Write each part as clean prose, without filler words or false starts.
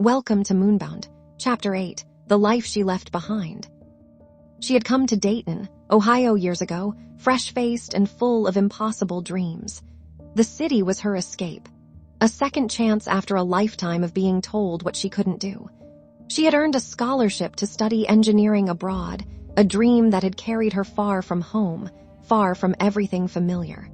Welcome to Moonbound, Chapter 8, The Life She Left Behind. She had come to Dayton, Ohio years ago, fresh-faced and full of impossible dreams. The city was her escape, a second chance after a lifetime of being told what she couldn't do. She had earned a scholarship to study engineering abroad, a dream that had carried her far from home, far from everything familiar.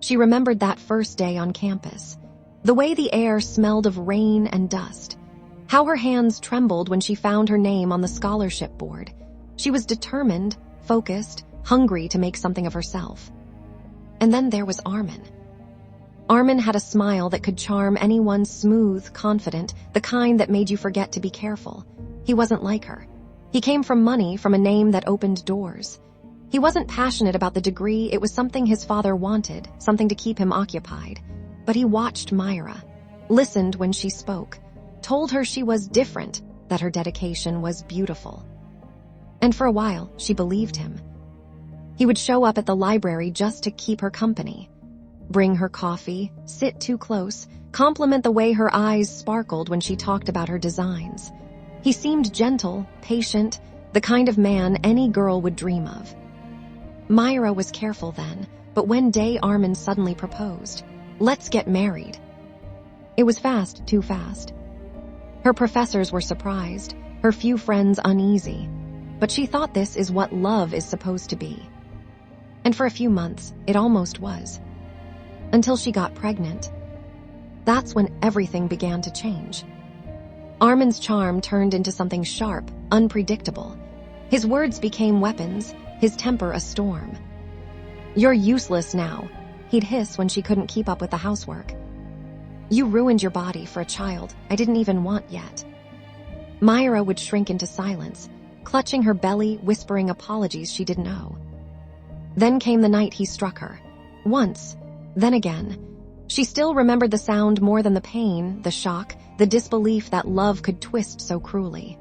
She remembered that first day on campus, the way the air smelled of rain and dust, how her hands trembled when she found her name on the scholarship board. She was determined, focused, hungry to make something of herself. And then there was Armin. Armin had a smile that could charm anyone, smooth, confident, the kind that made you forget to be careful. He wasn't like her. He came from money, from a name that opened doors. He wasn't passionate about the degree. It was something his father wanted, something to keep him occupied. But he watched Mira, listened when she spoke, told her she was different, that her dedication was beautiful. And for a while, she believed him. He would show up at the library just to keep her company, bring her coffee, sit too close, compliment the way her eyes sparkled when she talked about her designs. He seemed gentle, patient, the kind of man any girl would dream of. Mira was careful then, but one day Armin suddenly proposed. Let's get married. It was fast, too fast. Her professors were surprised, her few friends uneasy, but she thought this is what love is supposed to be. And for a few months, it almost was. Until she got pregnant. That's when everything began to change. Armin's charm turned into something sharp, unpredictable. His words became weapons, his temper a storm. "You're useless now," he'd hiss when she couldn't keep up with the housework. "You ruined your body for a child I didn't even want yet." Mira would shrink into silence, clutching her belly, whispering apologies she didn't owe. Then came the night he struck her. Once, then again. She still remembered the sound more than the pain, the shock, the disbelief that love could twist so cruelly.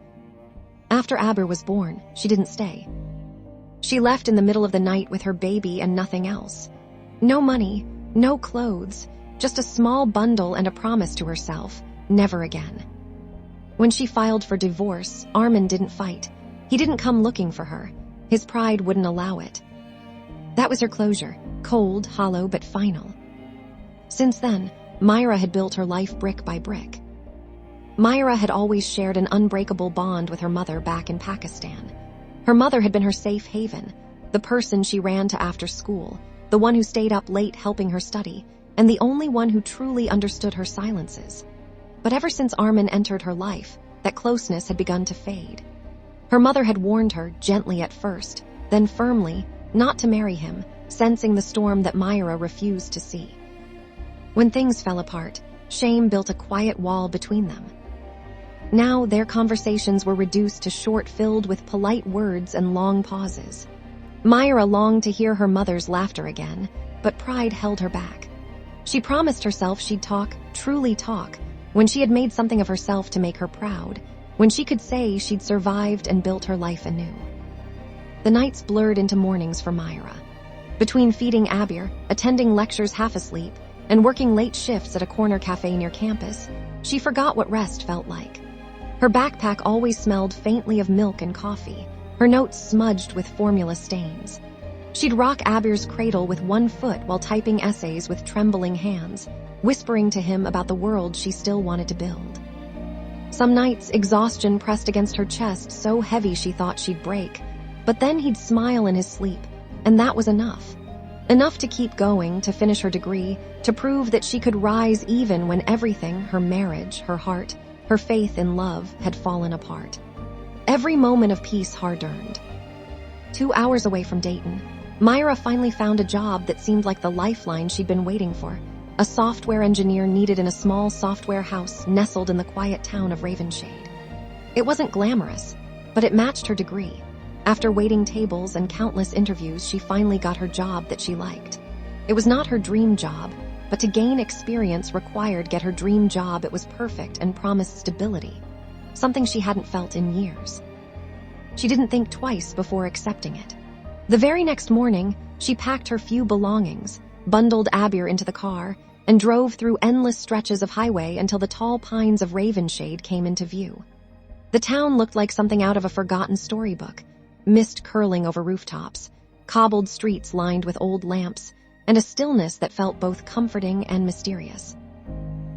After Aber was born, she didn't stay. She left in the middle of the night with her baby and nothing else. No money, no clothes, just a small bundle and a promise to herself, never again. When she filed for divorce, Armin didn't fight. He didn't come looking for her. His pride wouldn't allow it. That was her closure, cold, hollow, but final. Since then, Mira had built her life brick by brick. Mira had always shared an unbreakable bond with her mother back in Pakistan. Her mother had been her safe haven, the person she ran to after school, the one who stayed up late helping her study, and the only one who truly understood her silences. But ever since Armin entered her life, that closeness had begun to fade. Her mother had warned her, gently at first, then firmly, not to marry him, sensing the storm that Mira refused to see. When things fell apart, shame built a quiet wall between them. Now their conversations were reduced to short filled with polite words and long pauses. Mira longed to hear her mother's laughter again, but pride held her back. She promised herself she'd talk, truly talk, when she had made something of herself to make her proud, when she could say she'd survived and built her life anew. The nights blurred into mornings for Mira. Between feeding Aber, attending lectures half asleep, and working late shifts at a corner cafe near campus, she forgot what rest felt like. Her backpack always smelled faintly of milk and coffee, her notes smudged with formula stains. She'd rock Aber's cradle with one foot while typing essays with trembling hands, whispering to him about the world she still wanted to build. Some nights, exhaustion pressed against her chest so heavy she thought she'd break, but then he'd smile in his sleep, and that was enough. Enough to keep going, to finish her degree, to prove that she could rise even when everything, her marriage, her heart, her faith in love, had fallen apart. Every moment of peace hard-earned. 2 hours away from Dayton, Mira finally found a job that seemed like the lifeline she'd been waiting for, a software engineer needed in a small software house nestled in the quiet town of Ravenshade. It wasn't glamorous, but it matched her degree. After waiting tables and countless interviews, she finally got her job that she liked. It was not her dream job, but to gain experience required get her dream job. It was perfect and promised stability, something she hadn't felt in years. She didn't think twice before accepting it. The very next morning, she packed her few belongings, bundled Aber into the car, and drove through endless stretches of highway until the tall pines of Ravenshade came into view. The town looked like something out of a forgotten storybook, mist curling over rooftops, cobbled streets lined with old lamps, and a stillness that felt both comforting and mysterious.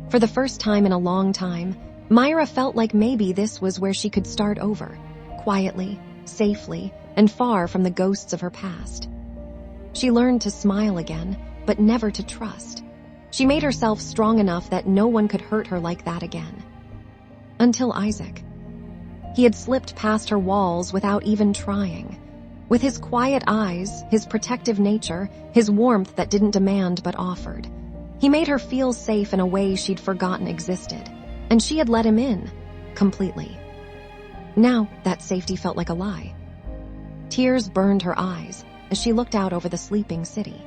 For the first time in a long time, Mira felt like maybe this was where she could start over, quietly, safely, and far from the ghosts of her past. She learned to smile again, but never to trust. She made herself strong enough that no one could hurt her like that again. Until Isaac. He had slipped past her walls without even trying. With his quiet eyes, his protective nature, his warmth that didn't demand but offered. He made her feel safe in a way she'd forgotten existed, and she had let him in, completely. Now, that safety felt like a lie. Tears burned her eyes as she looked out over the sleeping city.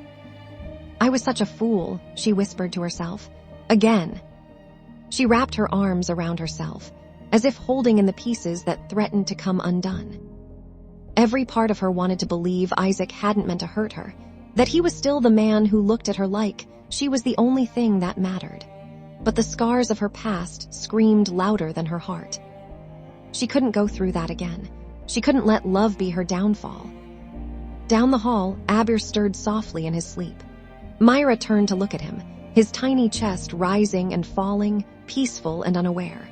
"I was such a fool," she whispered to herself. Again. She wrapped her arms around herself, as if holding in the pieces that threatened to come undone. Every part of her wanted to believe Isaac hadn't meant to hurt her, that he was still the man who looked at her like she was the only thing that mattered. But the scars of her past screamed louder than her heart. She couldn't go through that again. She couldn't let love be her downfall. Down the hall, Abir stirred softly in his sleep. Mira turned to look at him, his tiny chest rising and falling, peaceful and unaware.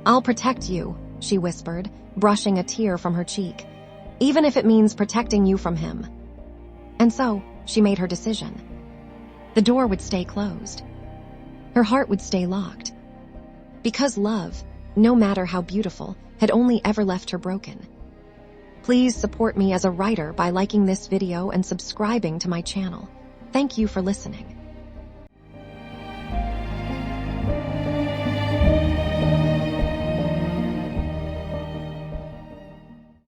"I'll protect you," she whispered, brushing a tear from her cheek, "even if it means protecting you from him." And so, she made her decision. The door would stay closed. Her heart would stay locked. Because love, no matter how beautiful, had only ever left her broken. Please support me as a writer by liking this video and subscribing to my channel. Thank you for listening.